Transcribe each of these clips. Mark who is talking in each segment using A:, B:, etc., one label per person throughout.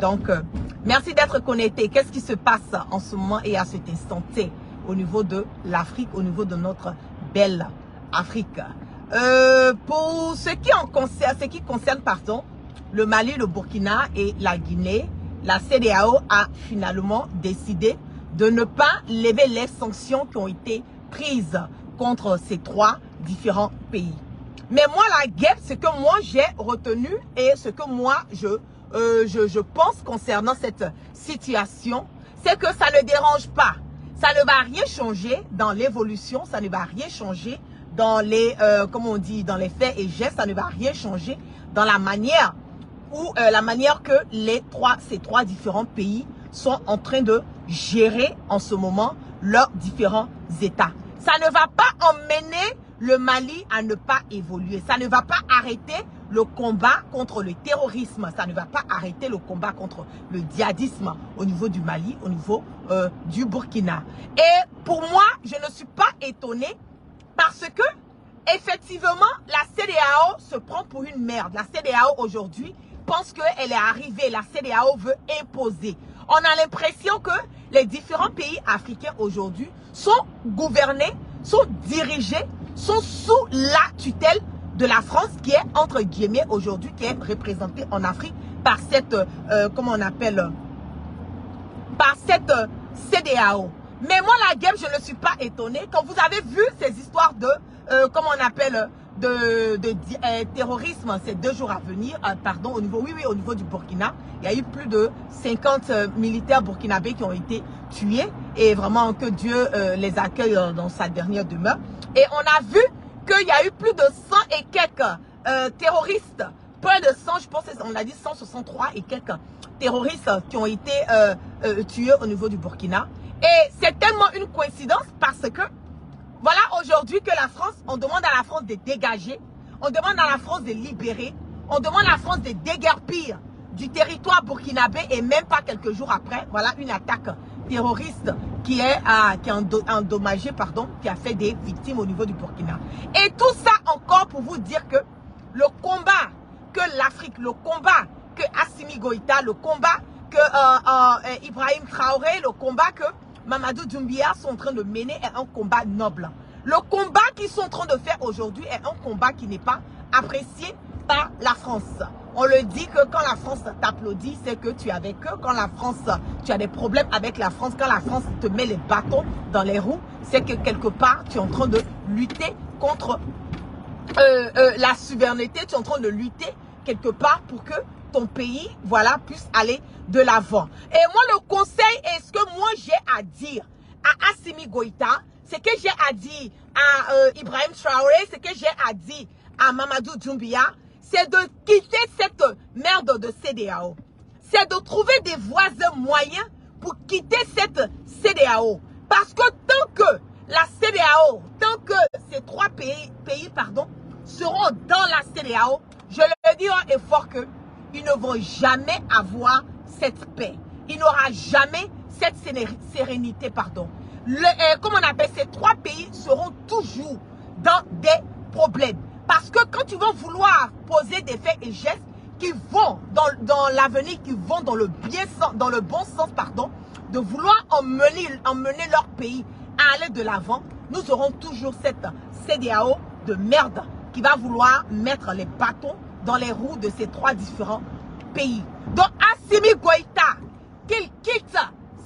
A: Donc, merci d'être connecté. Qu'est-ce qui se passe en ce moment et à cet instant T au niveau de l'Afrique, au niveau de notre belle Afrique? Pour ce qui concerne, pardon, le Mali, le Burkina et la Guinée, la CEDEAO a finalement décidé de ne pas lever les sanctions qui ont été prises contre ces trois différents pays. Mais moi, la guerre, ce que moi j'ai retenu et ce que moi je pense concernant cette situation, c'est que ça ne dérange pas. Ça ne va rien changer dans l'évolution, ça ne va rien changer dans les, comment on dit, dans les faits et gestes, ça ne va rien changer dans la manière que ces trois différents pays sont en train de gérer en ce moment leurs différents États. Ça ne va pas emmener le Mali à ne pas évoluer. Ça ne va pas arrêter le combat contre le terrorisme. Ça ne va pas arrêter le combat contre le djihadisme au niveau du Mali, au niveau du Burkina. Et pour moi, je ne suis pas étonnée parce que, effectivement, la CEDEAO se prend pour une merde. La CEDEAO aujourd'hui pense qu'elle est arrivée. La CEDEAO veut imposer. On a l'impression que les différents pays africains aujourd'hui sont gouvernés, sont dirigés, sont sous la tutelle de la France qui est, entre guillemets, aujourd'hui, qui est représentée en Afrique par cette, comment on appelle, par cette CEDEAO. Mais moi, la guerre, je ne suis pas étonnée. Quand vous avez vu ces histoires de, comment on appelle, terrorisme ces 2 jours à venir, pardon, au niveau, au niveau du Burkina, il y a eu plus de 50 militaires burkinabés qui ont été tués et vraiment que Dieu les accueille dans sa dernière demeure. Et on a vu qu'il y a eu plus de 100 et quelques terroristes, près de 100, je pense, on a dit 163 et quelques terroristes qui ont été tués au niveau du Burkina. Et c'est tellement une coïncidence parce que voilà aujourd'hui que la France, on demande à la France de dégager, on demande à la France de libérer, on demande à la France de déguerpir du territoire burkinabé et même pas quelques jours après, voilà une attaque terroriste qui a endommagé, pardon, qui a fait des victimes au niveau du Burkina. Et tout ça encore pour vous dire que le combat que l'Afrique, le combat que Assimi Goïta, le combat que Ibrahim Traoré, le combat que Mamadou Doumbia sont en train de mener est un combat noble. Le combat qu'ils sont en train de faire aujourd'hui est un combat qui n'est pas apprécié par la France. On le dit que quand la France t'applaudit, c'est que tu es avec eux. Quand la France, tu as des problèmes avec la France, quand la France te met les bâtons dans les roues, c'est que quelque part, tu es en train de lutter contre la souveraineté, tu es en train de lutter quelque part pour que ton pays, voilà, puisse aller de l'avant. Et moi, le conseil, et ce que moi j'ai à dire à Assimi Goïta, ce que j'ai à dire à Ibrahim Traoré, ce que j'ai à dire à Mamadou Doumbia, c'est de quitter cette merde de CEDEAO. C'est de trouver des voies et moyens pour quitter cette CEDEAO. Parce que tant que la CEDEAO, tant que ces trois pays seront dans la CEDEAO, je le dis haut et fort que ils ne vont jamais avoir cette paix. Il n'y aura jamais cette sérénité, pardon. Comme on appelle, ces trois pays seront toujours dans des problèmes. Parce que quand tu vas vouloir poser des faits et gestes qui vont dans l'avenir, qui vont dans le bon sens, pardon, de vouloir emmener leur pays à aller de l'avant, nous aurons toujours cette CEDEAO de merde qui va vouloir mettre les bâtons dans les roues de ces trois différents pays. Donc Assimi Goïta, qu'il quitte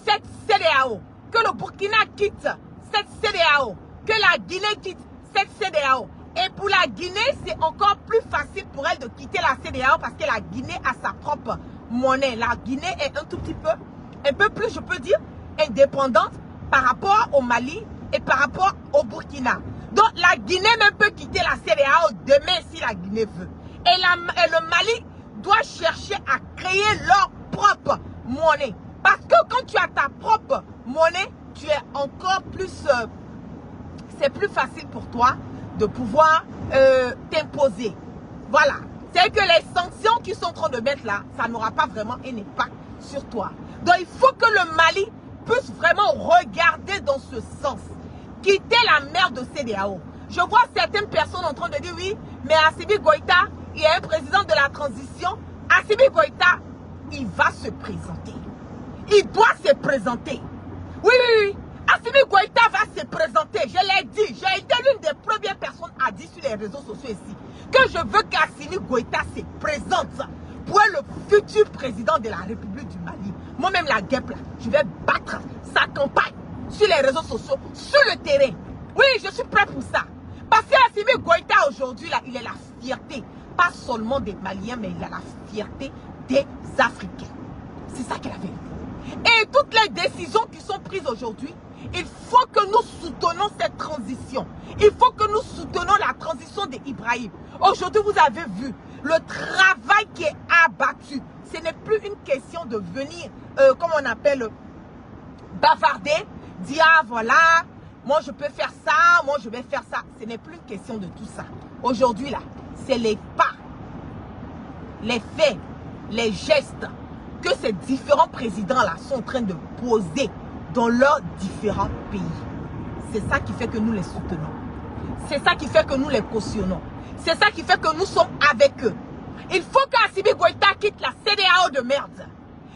A: cette CEDEAO, que le Burkina quitte cette CEDEAO, que la Guinée quitte cette CEDEAO. Et pour la Guinée, c'est encore plus facile pour elle de quitter la CEDEAO parce que la Guinée a sa propre monnaie. La Guinée est un peu plus, je peux dire, indépendante par rapport au Mali et par rapport au Burkina. Donc la Guinée même peut quitter la CEDEAO demain si la Guinée veut. Et le Mali doit chercher à créer leur propre monnaie. Parce que quand tu as ta propre monnaie, tu es encore plus... c'est plus facile pour toi de pouvoir t'imposer. Voilà. C'est que les sanctions qu'ils sont en train de mettre là, ça n'aura pas vraiment un impact sur toi. Donc il faut que le Mali puisse vraiment regarder dans ce sens. Quitter la merde de CEDEAO. Je vois certaines personnes en train de dire oui, mais Assimi Goïta, il y a un président de la transition. Assimi Goïta, il va se présenter. Il doit se présenter. Oui, oui, oui. Assimi Goïta va se présenter. Je l'ai dit. J'ai été l'une des premières personnes à dire sur les réseaux sociaux ici que je veux qu'Assimi Goïta se présente pour être le futur président de la République du Mali. Moi-même, la guêpe, là, je vais battre sa campagne sur les réseaux sociaux, sur le terrain. Oui, je suis prêt pour ça. Parce qu'Assimi Goïta, aujourd'hui, là, il est la fierté. Pas seulement des Maliens, mais il a la fierté des Africains. C'est ça qu'il a vérité. Et toutes les décisions qui sont prises aujourd'hui, il faut que nous soutenons cette transition. Il faut que nous soutenons la transition d'Ibrahim. Aujourd'hui, vous avez vu le travail qui est abattu. Ce n'est plus une question de venir, comme on appelle, bavarder, dire, ah, voilà, moi je peux faire ça, moi je vais faire ça. Ce n'est plus une question de tout ça. Aujourd'hui, là, c'est les pas, les faits, les gestes que ces différents présidents-là sont en train de poser dans leurs différents pays. C'est ça qui fait que nous les soutenons. C'est ça qui fait que nous les cautionnons. C'est ça qui fait que nous sommes avec eux. Il faut qu'Assimi Goïta quitte la CEDEAO de merde.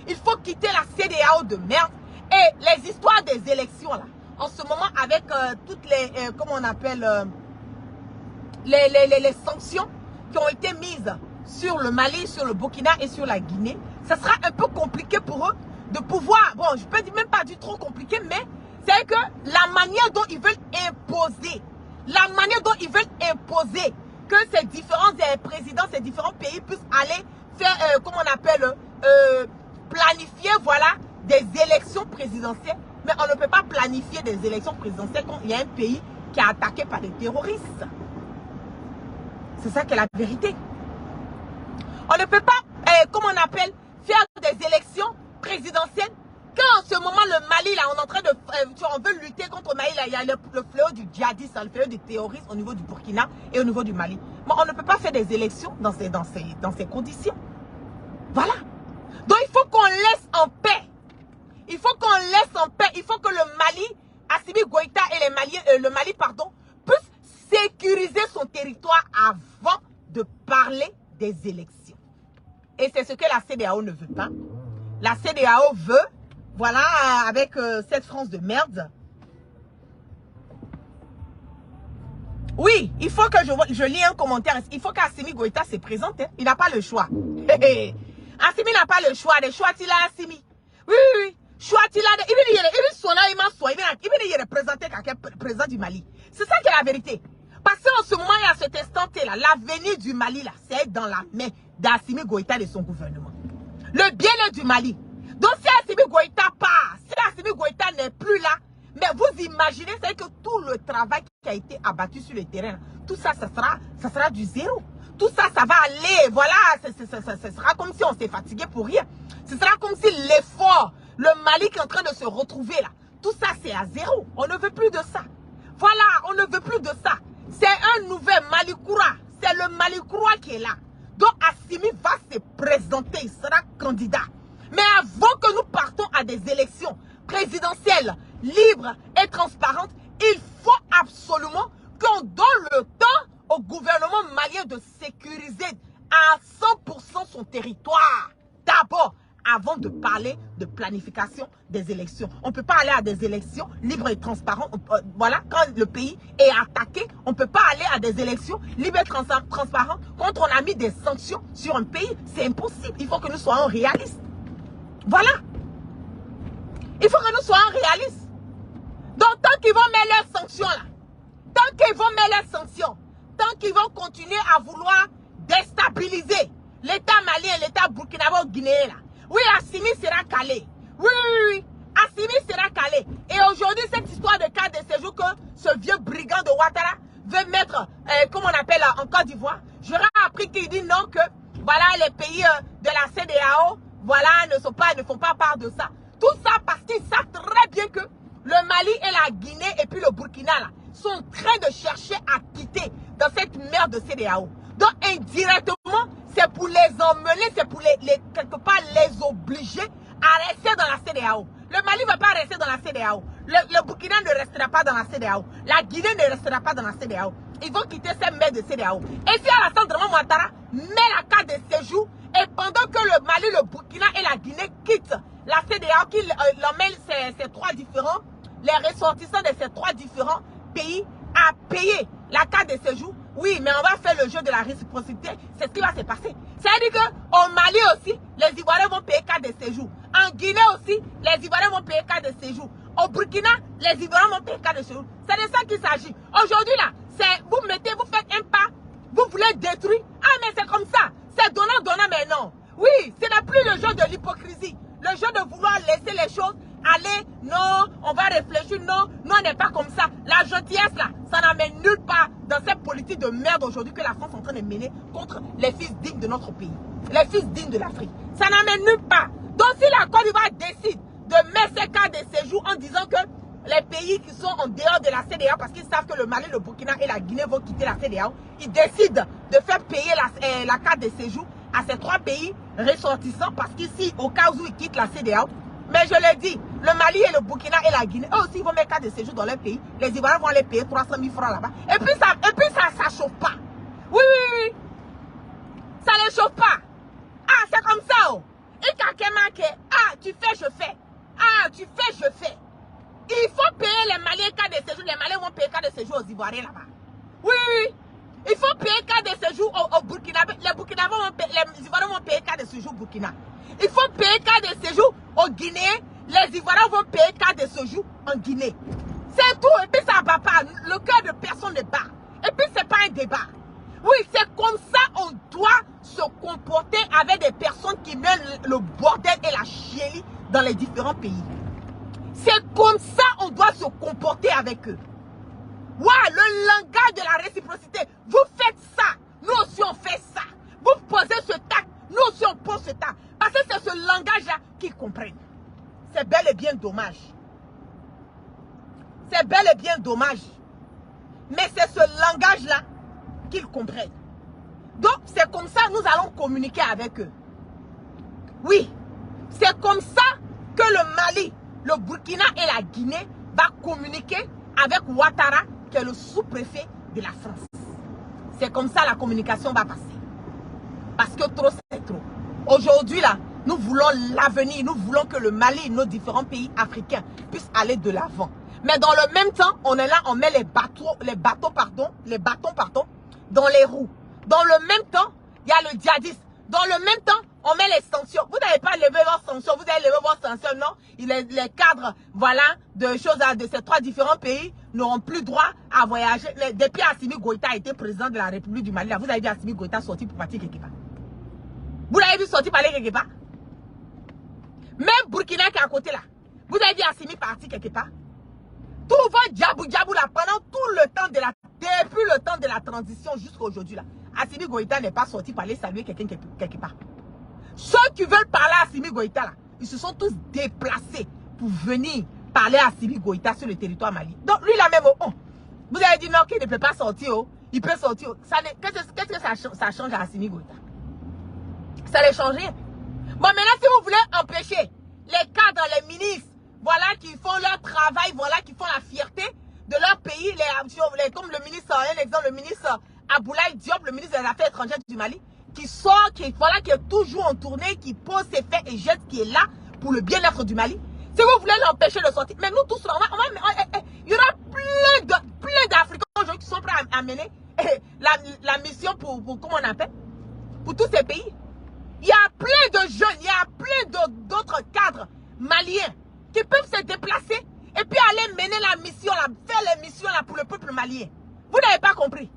A: Il faut quitter la CEDEAO de merde. Et les histoires des élections, là, en ce moment, avec toutes les, comment on appelle, les sanctions qui ont été mises sur le Mali, sur le Burkina et sur la Guinée, ça sera un peu compliqué pour eux de pouvoir, bon, je peux dire même pas du trop compliqué, mais c'est que la manière dont ils veulent imposer, que ces différents présidents, ces différents pays puissent aller faire, comment on appelle, planifier, voilà, des élections présidentielles. Mais on ne peut pas planifier des élections présidentielles quand il y a un pays qui est attaqué par des terroristes. C'est ça qui est la vérité. On ne peut pas, comment on appelle, faire des élections présidentielles quand en ce moment le Mali, là, on est en train de, on veut lutter contre le Mali, là, il y a le fléau du djihadisme, le fléau du terrorisme au niveau du Burkina et au niveau du Mali. Mais on ne peut pas faire des élections dans ces conditions. Voilà. Donc il faut qu'on laisse en paix. Il faut qu'on laisse en paix. Il faut que le Mali, Assimi Goïta et les Maliens, le Mali, pardon, puissent sécuriser son territoire avant de parler des élections. Et c'est ce que la CEDEAO ne veut pas. La CEDEAO veut, voilà, avec cette France de merde. Oui, il faut que je lis un commentaire. Il faut qu'Assimi Goïta se présente. Hein. Il n'a pas le choix. Assimi n'a pas le choix. Le choix, il a Assimi. Oui, oui, oui. Choix, il a. Il veut représenter quelqu'un, président du Mali. C'est ça qui est la vérité. Parce qu'en ce moment, il y a cet instant là, l'avenir du Mali, là, c'est dans la main d'Assimi Goïta et de son gouvernement. Le bien-être du Mali. Donc, si Assimi Goïta part, si Assimi Goïta n'est plus là, mais vous imaginez, c'est que tout le travail qui a été abattu sur le terrain, tout ça, ça sera du zéro. Tout ça, ça va aller, voilà, ce sera comme si on s'est fatigué pour rien. Ce sera comme si l'effort, le Mali qui est en train de se retrouver là, tout ça, c'est à zéro. On ne veut plus de ça. Voilà, on ne veut plus de ça. C'est un nouvel Malikoura. C'est le Malikoura qui est là. Donc Assimi va se présenter, il sera candidat. Mais avant que nous partons à des élections présidentielles libres et transparentes, il faut absolument qu'on donne le temps au gouvernement malien de sécuriser à 100% son territoire. D'abord, avant de parler de planification des élections. On ne peut pas aller à des élections libres et transparentes. Voilà, quand le pays est attaqué, on ne peut pas aller à des élections libres et transparentes quand on a mis des sanctions sur un pays. C'est impossible. Il faut que nous soyons réalistes. Voilà. Il faut que nous soyons réalistes. Donc, tant qu'ils vont mettre leurs sanctions là, tant qu'ils vont mettre leurs sanctions, tant qu'ils vont continuer à vouloir déstabiliser l'État malien, l'État burkinabé-guinéen là, oui, Assimi sera calé. Oui, oui, oui. Assimi sera calé. Et aujourd'hui, cette histoire de carte de séjour que ce vieux brigand de Ouattara veut mettre, comme on appelle en Côte d'Ivoire, j'aurais appris qu'il dit non, que voilà, les pays de la CEDEAO, voilà, ne font pas part de ça. Tout ça parce qu'ils savent très bien que le Mali et la Guinée et puis le Burkina là, sont en train de chercher à quitter dans cette merde de CEDEAO. Donc, indirectement, c'est pour les emmener, c'est pour quelque part les obliger à rester dans la CEDEAO. Le Mali ne va pas rester dans la CEDEAO. Le Burkina ne restera pas dans la CEDEAO. La Guinée ne restera pas dans la CEDEAO. Ils vont quitter ces merde de CEDEAO. Et si Alassane Draman Ouattara met la carte de séjour Et pendant que le Mali, le Burkina et la Guinée quittent la CEDEAO, qui l'emmène ces trois différents, les ressortissants de ces trois différents pays à payer la carte de séjour. Oui, mais on va faire le jeu de la réciprocité. C'est ce qui va se passer. C'est-à-dire qu'au Mali aussi, les Ivoiriens vont payer carte de séjour. En Guinée aussi, les Ivoiriens vont payer carte de séjour. Au Burkina, les Ivoiriens vont payer carte de séjour. C'est de ça qu'il s'agit. Aujourd'hui, là, vous faites un pas, vous voulez détruire. Ah, mais c'est comme ça. C'est donnant, donnant, mais non. Oui, ce n'est plus le jeu de l'hypocrisie. Le jeu de vouloir laisser les choses aller. Non, on va réfléchir. Non, non, on n'est pas comme ça. La gentillesse, là, ça n'amène nulle part dans cette politique de merde aujourd'hui que la France est en train de mener contre les fils dignes de notre pays. Les fils dignes de l'Afrique. Ça n'amène nulle part. Donc, si la Côte d'Ivoire décide de mettre ses cartes de séjour en disant que les pays qui sont en dehors de la CEDEAO, parce qu'ils savent que le Mali, le Burkina et la Guinée vont quitter la CEDEAO, ils décident de faire payer la carte de séjour à ces trois pays ressortissants, parce qu'ici, au cas où ils quittent la CEDEAO, mais je l'ai dit, le Mali et le Burkina et la Guinée, eux aussi, ils vont mettre carte de séjour dans leur pays. Les Ivoiriens vont aller payer 300 000 francs là-bas. Et puis ça chauffe pas. Oui, oui, oui. Ça ne chauffe pas. Ah, c'est comme ça, oh. Ah, tu fais, je fais. Ah, tu fais, je fais. Il faut payer les Maliens carte de séjour. Les Maliens vont payer carte de séjour aux Ivoiriens là-bas. Oui, oui. Il faut payer carte de séjour au Burkina. Les Ivoiriens vont payer carte de séjour au Burkina. Il faut payer carte de séjour aux Guinéens. Les Ivoiriens vont payer carte de séjour en Guinée. C'est tout. Et puis ça ne va pas. Le cœur de personne ne bat. Et puis c'est pas un débat. Oui, c'est comme ça on doit se comporter avec des personnes qui mènent le bordel et la chienlit dans les différents pays. C'est comme ça on doit se comporter avec eux. Ouais, le langage de la réciprocité. Vous faites ça, nous aussi on fait ça. Vous posez ce tact, nous aussi on pose ce tact. Parce que c'est ce langage-là qu'ils comprennent. C'est bel et bien dommage. C'est bel et bien dommage. Mais c'est ce langage-là qu'ils comprennent. Donc, c'est comme ça que nous allons communiquer avec eux. Oui, c'est comme ça que le Mali, le Burkina et la Guinée va communiquer avec Ouattara, qui est le sous-préfet de la France. C'est comme ça la communication va passer. Parce que trop, c'est trop. Aujourd'hui, là, nous voulons l'avenir. Nous voulons que le Mali et nos différents pays africains puissent aller de l'avant. Mais dans le même temps, on est là, on met les bâtons, dans les roues. Dans le même temps, il y a le djihadisme. Dans le même temps, on met les sanctions. Vous n'avez pas levé vos sanctions, vous avez levé vos sanctions, non. Les cadres, voilà, de choses de ces trois différents pays n'auront plus droit à voyager. Depuis Assimi Goïta a été président de la République du Mali, là, vous avez vu Assimi Goïta sortir pour partir quelque part. Vous l'avez vu sortir pour aller quelque part. Même Burkina qui est à côté là, vous avez vu Assimi partir quelque part. Tout votre djabou là, pendant tout le temps de depuis le temps de la transition jusqu'à aujourd'hui là, Assimi Goïta n'est pas sorti pour aller saluer quelqu'un quelque part. Ceux qui veulent parler à Assimi Goïta là, ils se sont tous déplacés pour venir parler à Assimi Goïta sur le territoire mali. Donc lui là même, oh, vous avez dit non qu'il ne peut pas sortir, oh, il peut sortir. Qu'est-ce que ça change à Assimi Goïta? Ça ne change rien. Bon, maintenant si vous voulez empêcher les cadres, les ministres, voilà, qui font leur travail, voilà, qui font la fierté de leur pays, comme le ministre, un exemple, le ministre Aboulaye Diop, le ministre des Affaires étrangères du Mali, qui sort, qui est toujours en tournée, qui pose ses faits et gestes, qui est là pour le bien-être du Mali. Si vous voulez l'empêcher de sortir, mais nous tous, il y aura plein d'Africains aujourd'hui qui sont prêts à mener la mission pour, comment on appelle, pour tous ces pays. Il y a plein de jeunes, il y a plein d'autres cadres maliens qui peuvent se déplacer et puis aller mener la mission, faire les missions là pour le peuple malien. Vous n'avez pas compris.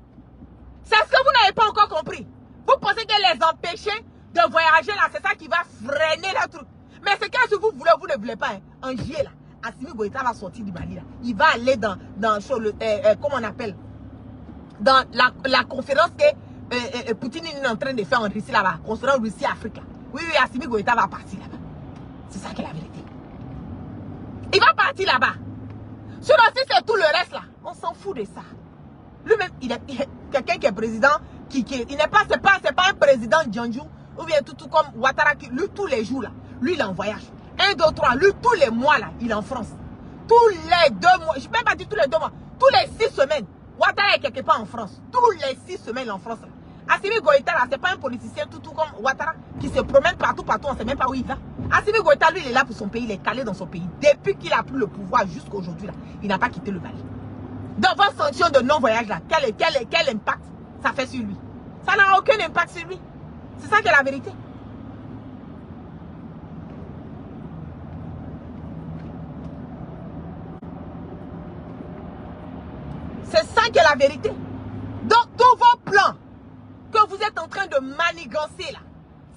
A: C'est ce que vous n'avez pas encore compris. Vous pensez que les empêcher de voyager là, c'est ça qui va freiner le truc. Mais c'est que si vous voulez, vous ne voulez pas. Hein. En juillet là, Assimi Goïta va sortir du Mali là. Il va aller dans comment on appelle, dans la conférence que Poutine est en train de faire en Russie là-bas, conférence Russie-Afrique là. Oui, Assimi Goïta va partir là-bas. C'est ça qui est la vérité. Il va partir là-bas. Sinon, si c'est tout le reste là, on s'en fout de ça. Lui-même, il est quelqu'un qui est président, il n'est pas, c'est pas un président Djanjou, ou bien tout comme Ouattara, lui, tous les jours là, lui, il est en voyage. 1, 2, 3, lui, tous les mois là, il est en France. Tous les 2 mois, je ne peux même pas dire tous les 2 mois, tous les 6 semaines, Ouattara est quelque part en France. Tous les 6 semaines, il est en France là. Assimi Goïta, là, c'est pas un politicien tout comme Ouattara qui se promène partout, on ne sait même pas où il va. Assimi Goïta, lui, il est là pour son pays, il est calé dans son pays. Depuis qu'il a pris le pouvoir jusqu'à aujourd'hui, il n'a pas quitté le Mali. Dans votre sanction de non-voyage, là, quel impact ça fait sur lui? Ça n'a aucun impact sur lui. C'est ça qui est la vérité. C'est ça qui est la vérité. Donc, tous vos plans que vous êtes en train de manigancer là,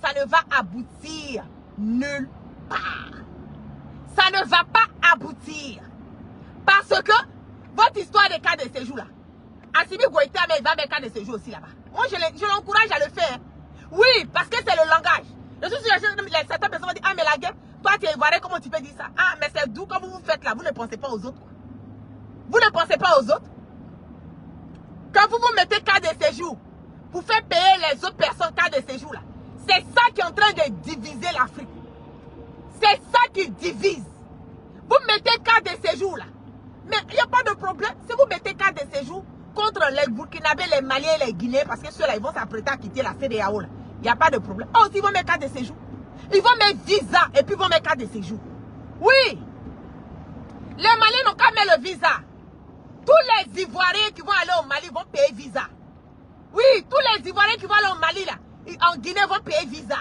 A: ça ne va aboutir nulle part. Ça ne va pas aboutir. Parce que votre histoire des cas de séjour là, Assimi Goïta, mais il va avec cas de séjour aussi là-bas. Moi, je l'encourage à le faire. Oui, parce que c'est le langage. Je suis sûr que certaines personnes vont dire, ah, mais la guerre, toi, tu es ivoirien, comment tu peux dire ça? Ah, mais c'est doux, comme vous faites là, vous ne pensez pas aux autres. Quoi. Vous ne pensez pas aux autres. Quand vous vous mettez cas de séjour, pour faire payer les autres personnes cas de séjour là, c'est ça qui est en train de diviser l'Afrique. C'est ça qui divise. Vous mettez cas de séjour là. Mais il n'y a pas de problème. Si vous mettez cas de séjour contre les Burkinabés, les Maliens et les Guinéens, parce que ceux-là, ils vont s'apprêter à quitter la CEDEAO là. Il n'y a pas de problème. Oh, ils vont mettre cas de séjour. Ils vont mettre visa et puis ils vont mettre cas de séjour. Oui. Les Maliens n'ont qu'à mettre le visa. Tous les Ivoiriens qui vont aller au Mali vont payer visa. Oui, tous les Ivoiriens qui vont aller au Mali, là, en Guinée, vont payer visa.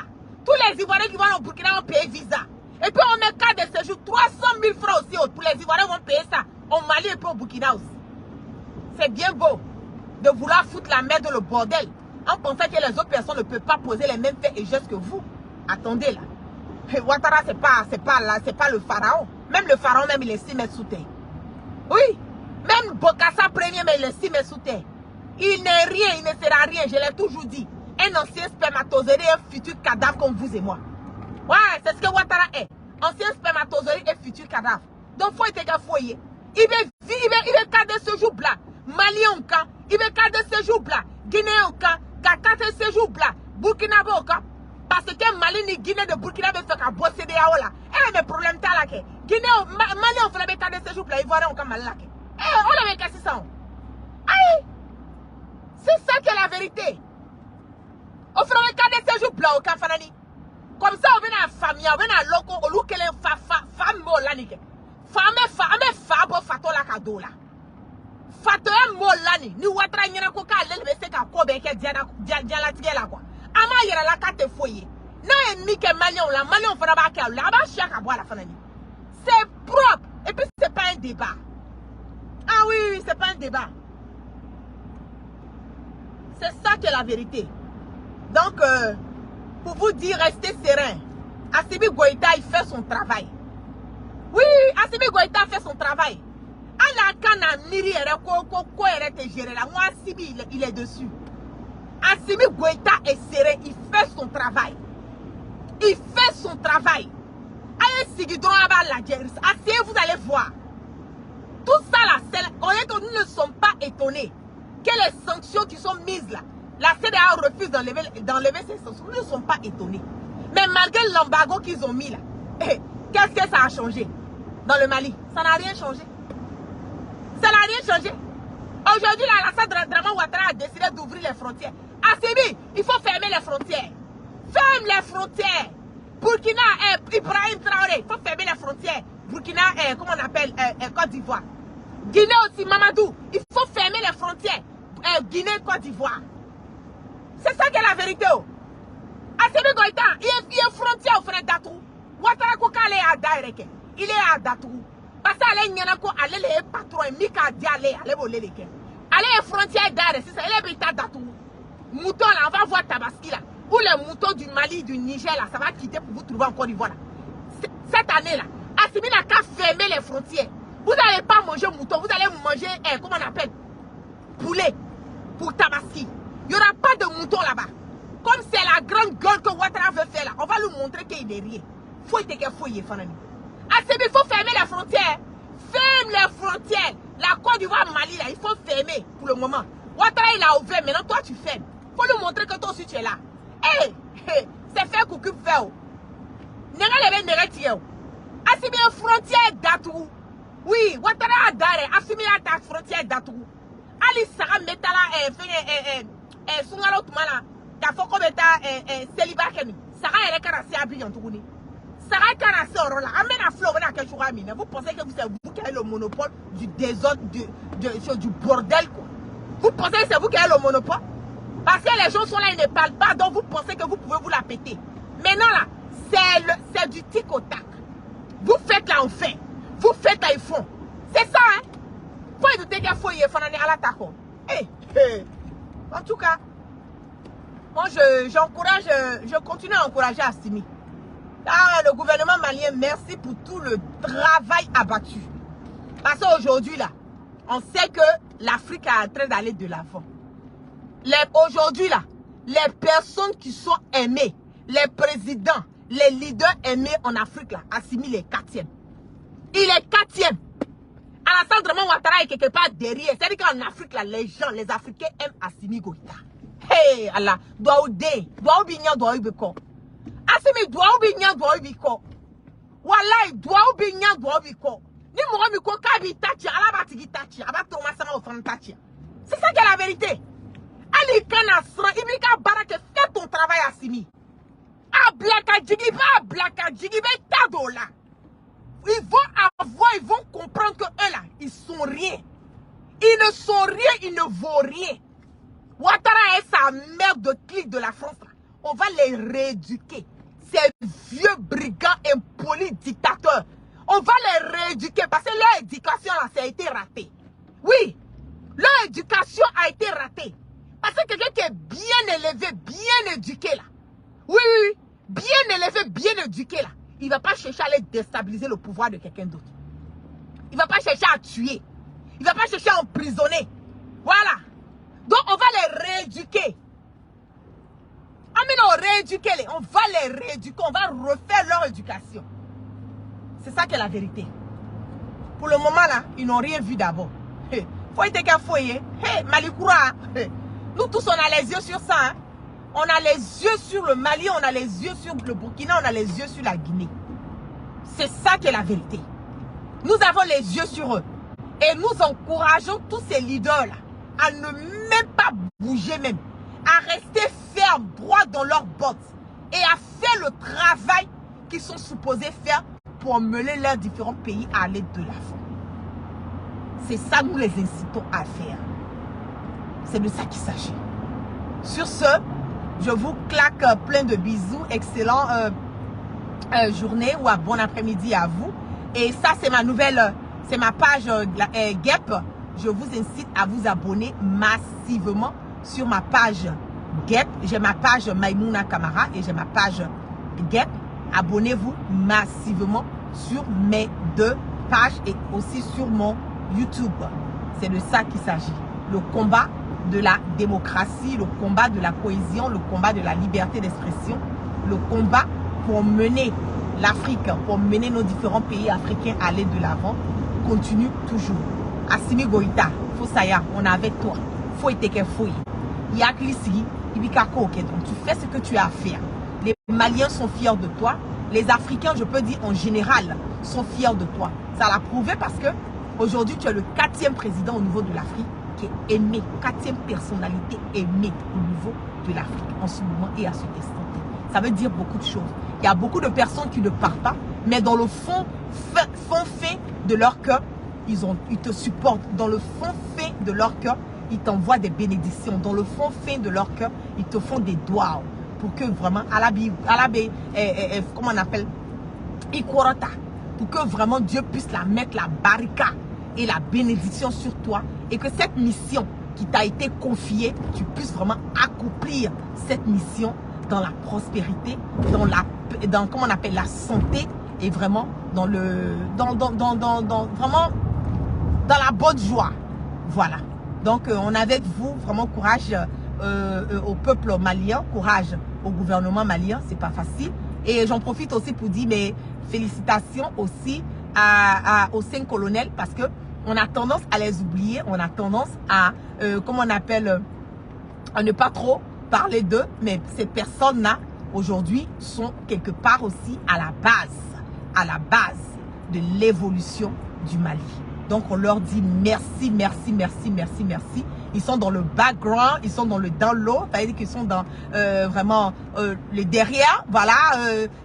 A: Tous les Ivoiriens qui vont aller au Burkina vont payer visa. Et puis on met cas de séjour, 300 000 francs aussi. Pour les Ivoiriens vont payer ça au Mali et puis au Burkina aussi. C'est bien beau de vouloir foutre la merde dans le bordel en pensant que les autres personnes ne peuvent pas poser les mêmes faits et gestes que vous. Attendez là. Et Ouattara, c'est pas le pharaon. Même le pharaon, même il est 6 mètres sous terre. Oui. Même Bokassa premier, mais il est 6 mètres sous terre. Il n'est rien, il ne sera rien, je l'ai toujours dit. Un ancien spermatozoïde et un futur cadavre comme vous et moi. Ouais, c'est ce que Ouattara est. Ancien spermatozoïde et futur cadavre. Donc, faut être foyer. Il veut cadrer ce jour-là. Malien au camp, il veut cadrer ce jour-là. Guinéen au camp, cadrer ce jour-là. Burkinabé au camp. Parce que Mali ni Guinée de Burkinabé fait qu'à bosser des là. Eh, mais problème t'as là. Guinée, Mali on fait cadrer ce jour-là. Il voit rien au camp Mali là. Eh, on avait cassé ça. Aïe! C'est ça qui est la vérité. On fera un cas de séjour blanc au Kafanani. Comme ça, on vient à la famille, on vient à l'oco, on loue qu'elle est femme molani. Femme, fato la cadeau là. Fato est molani. Ni Ouattara n'y a pas qu'à l'élever, c'est qu'à quoi, ben, qu'elle dit à la tigre là quoi. Ama y a la carte foyer. N'a un mique malien là, malien fera pas qu'à là, bas chaque à boire la Fanani. C'est propre. Et puis, c'est pas un débat. Ah oui, c'est pas un débat. C'est ça qui est la vérité. Donc, pour vous dire, restez serein. Assimi Goïta, il fait son travail. Oui, Assimi Goïta fait son travail. À la canne, Miri, moi, Assimi, il est dessus. Assimi Goïta est serein, il fait son travail. Il fait son travail. Allez, Sigidron, asseyez, vous allez voir. Tout ça là, on est que nous ne sommes pas étonnés que les sanctions qui sont mises là, la CEDEAO refuse d'enlever ces sanctions. Nous ne sommes pas étonnés. Mais malgré l'embargo qu'ils ont mis là, qu'est-ce que ça a changé dans le Mali? Ça n'a rien changé. Ça n'a rien changé. Aujourd'hui, Alassane Draman Ouattara a décidé d'ouvrir les frontières. Assimi, il faut fermer les frontières. Ferme les frontières. Burkina, Ibrahim Traoré, il faut fermer les frontières. Burkina, comment on appelle, Côte d'Ivoire. Guinée aussi, Mamadou, il faut fermer les frontières. Guinée, Côte d'Ivoire. C'est ça qui est la vérité. Assimi Goïta, il est frontière au frère Datou. Ouattara Kouka, il est à Datou. Parce qu'elle est les patrons, Mika Dialé, allez, allez, frontière d'Are, c'est ça, elle est à Datou. Mouton là, on va voir Tabaski là. Ou les moutons du Mali, du Niger là, ça va quitter pour vous trouver en Côte d'Ivoire là. Cette année là, Assimi n'a qu'à fermer les frontières. Vous n'allez pas manger mouton, vous allez manger, comment on appelle, poulet pour Tabaski. Il n'y aura pas de mouton là-bas. Comme c'est la grande gueule que Ouattara veut faire là, on va lui montrer qu'il est rien. Faut être qu'il faut y aller. Assimi, il faut fermer les frontières. Ferme les frontières. La Côte d'Ivoire, Mali là, il faut fermer pour le moment. Ouattara il a ouvert, maintenant toi tu fermes. Faut lui montrer que toi aussi tu es là. Hey, c'est fait coucou faire. Assimi une frontière d'Atou. Oui, Ouattara a d'arrêt. Assimi a ta frontière d'Atou. Ali Sara Metala Et Sungalo Tumana, t'as fait comme état célibat Kemi. Sarah elle est carassée à Bignon Tougouni. Sarah est carassée au rôle. Amène à Flo, on a quelque chose à mine. Vous pensez que c'est vous qui avez le monopole du désordre, du bordel, quoi. Vous pensez que c'est vous qui avez le monopole? Parce que les gens sont là, ils ne parlent pas, donc vous pensez que vous pouvez vous la péter. Maintenant là, c'est du tic au tac. Vous faites là, on fait. Vous faites là, ils font. C'est ça, hein? Faut écouter qu'il faut y aller à l'attaque. En tout cas, moi j'encourage, je continue à encourager Assimi. Ah, le gouvernement malien, merci pour tout le travail abattu. Parce qu'aujourd'hui là, on sait que l'Afrique est en train d'aller de l'avant. Aujourd'hui là, les personnes qui sont aimées, les présidents, les leaders aimés en Afrique là, Assimi il est 4e. Il est 4e. Alassane Draman Ouattara est quelque part derrière. C'est-à-dire qu'en Afrique là, les gens, les Africains aiment Assimi Goïta. Hey Allah, doit bignan, doit biko. Assimi doit bignan, doit biko. Wallahi doit bignan, doit biko. Ni mo mi ko kabi tachi, ala batigi tachi, aba to masama ofan tachi. C'est ça qui est la vérité. Ali kana sra, ibika barake, fais ton travail Assimi. Ah blaka jigiba, tadola. Ils vont comprendre que eux là, ils sont rien. Ils ne sont rien, ils ne vaut rien. Ouattara est sa mère de clique de la France. On va les rééduquer. Ces vieux brigands impolis dictateurs. On va les rééduquer parce que leur éducation là, ça a été raté. Oui, leur éducation a été ratée. Parce que quelqu'un qui est bien élevé, bien éduqué là. Oui, bien élevé, bien éduqué là. Il ne va pas chercher à aller déstabiliser le pouvoir de quelqu'un d'autre. Il ne va pas chercher à tuer. Il ne va pas chercher à emprisonner. Voilà. Donc, on va les rééduquer. On va les rééduquer. On va refaire leur éducation. C'est ça qui est la vérité. Pour le moment, là, ils n'ont rien vu d'abord. Faut être qu'un foyer. Malikoura. Nous tous, on a les yeux sur ça. Hein. On a les yeux sur le Mali, on a les yeux sur le Burkina, on a les yeux sur la Guinée. C'est ça qui est la vérité. Nous avons les yeux sur eux. Et nous encourageons tous ces leaders-là à ne même pas bouger même. À rester fermes, droits dans leurs bottes. Et à faire le travail qu'ils sont supposés faire pour mener leurs différents pays à aller de l'avant. C'est ça nous les incitons à faire. C'est de ça qu'il s'agit. Sur ce, je vous claque plein de bisous. Excellent journée ou bon après-midi à vous. Et ça, c'est ma nouvelle, c'est ma page GEP. Je vous incite à vous abonner massivement sur ma page GEP. J'ai ma page Maïmouna Kamara et j'ai ma page GEP. Abonnez-vous massivement sur mes deux pages et aussi sur mon YouTube. C'est de ça qu'il s'agit. Le combat de la démocratie, le combat de la cohésion, le combat de la liberté d'expression, le combat pour mener l'Afrique, pour mener nos différents pays africains à aller de l'avant, continue toujours. Assimi Goïta, Fosaya, on est avec toi. Faut être qu'un fouille. Yaklisi, Ibikako, ok, donc tu fais ce que tu as à faire. Les Maliens sont fiers de toi. Les Africains, je peux dire en général, sont fiers de toi. Ça l'a prouvé parce que aujourd'hui, tu es le 4e président au niveau de l'Afrique qui est aimé, 4e personnalité aimée au niveau de l'Afrique en ce moment et à cet instant. Ça veut dire beaucoup de choses. Il y a beaucoup de personnes qui ne parlent pas, mais dans le fond fait de leur cœur, ils te supportent. Dans le fond fait de leur cœur, ils t'envoient des bénédictions. Dans le fond fait de leur cœur, ils te font des doigts pour que vraiment, comment on appelle, Ikorota, pour que vraiment Dieu puisse la mettre la barika et la bénédiction sur toi et que cette mission qui t'a été confiée, tu puisses vraiment accomplir cette mission dans la prospérité, dans comment on appelle la santé et vraiment dans le vraiment dans la bonne joie. Voilà. Donc on est avec vous, vraiment courage au peuple malien, courage au gouvernement malien, c'est pas facile. Et j'en profite aussi pour dire mes félicitations aussi aux 5 colonels parce que on a tendance à les oublier, on a tendance à comment on appelle à ne pas trop parler d'eux, mais ces personnes-là aujourd'hui sont quelque part aussi à la base de l'évolution du Mali. Donc on leur dit merci, merci, merci, merci, merci ils sont dans le background, ils sont dans le download, c'est-à-dire qu'ils sont dans vraiment le derrière, voilà,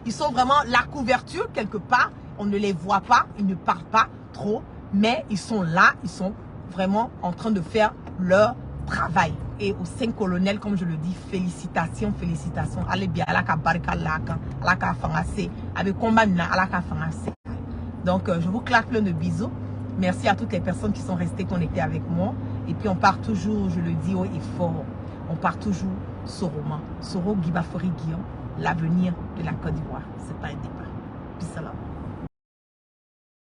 A: ils sont vraiment la couverture quelque part, on ne les voit pas, ils ne parlent pas trop, mais ils sont là, ils sont vraiment en train de faire leur travail. Et aux 5 colonels, comme je le dis, félicitations, félicitations. Allez bien, alaka barika laka, alaka fangase, avec combat na alaka fangase. Donc, je vous claque plein de bisous. Merci à toutes les personnes qui sont restées connectées avec moi. Et puis, on part toujours, je le dis haut et fort, on part toujours Soro Guibafori Guillaume, l'avenir de la Côte d'Ivoire. C'est pas un débat. Peace out.